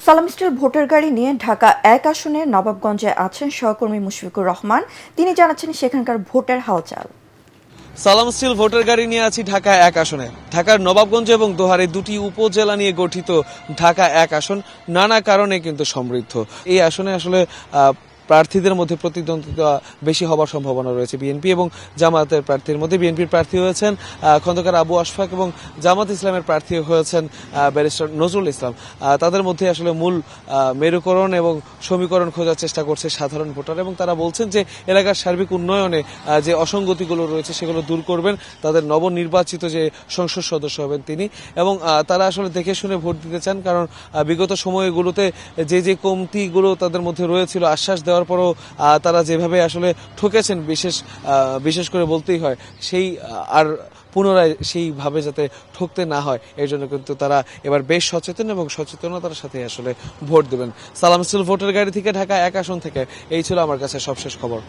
সালাম still voter গাড়ি নিয়ে ঢাকা ১ আসনের নবাবগঞ্জে আছেন সহকর্মী মুশফিকুর রহমান। তিনি জানাচ্ছেন সেখানকার ভোটের হালচাল। সালাম স্টিল ভোটার গাড়ি নিয়ে আছি ঢাকা ১ আসনে। ঢাকার নবাবগঞ্জ এবং দোহারে দুটি উপজেলা নিয়ে গঠিত ঢাকা ১ আসন নানা কারণে কিন্তু সমৃদ্ধ। এই আসনে আসলে প্রার্থীদের মধ্যে প্রতিদ্বন্দ্বিতা বেশি হবার সম্ভাবনা রয়েছে বিএনপি এবং জামায়াতের প্রার্থীর মধ্যে। বিএনপির প্রার্থী হয়েছেন খন্দকার আবু আশফাক এবং জামাত ইসলামের প্রার্থী হয়েছেন ব্যারিস্টার নজরুল ইসলাম। তাদের মধ্যে আসলে মূল মেরুকরণ এবং সমীকরণ খোঁজার চেষ্টা করছে সাধারণ ভোটার, এবং তারা বলছেন যে এলাকার সার্বিক উন্নয়নে যে অসঙ্গতিগুলো রয়েছে সেগুলো দূর করবেন তাদের নবনির্বাচিত যে সংসদ সদস্য হবেন তিনি, এবং তারা আসলে দেখে শুনে ভোট দিতে চান। কারণ বিগত সময়গুলোতে যে কমতিগুলো তাদের মধ্যে রয়েছিল আশ্বাস দেওয়ার পরও তারা যেভাবে আসলে ঠকেছেন, বিশেষ করে বলতেই হয়, সেই আর পুনরায় সেইভাবে যাতে ঠকতে না হয় এই জন্য কিন্তু তারা এবার বেশ সচেতন এবং সচেতনতার সাথে আসলে ভোট দেবেন। সালাম স্টিল ভোটার গাড়ি থেকে ঢাকা ১ আসন থেকে এই ছিল আমার কাছে সবশেষ খবর।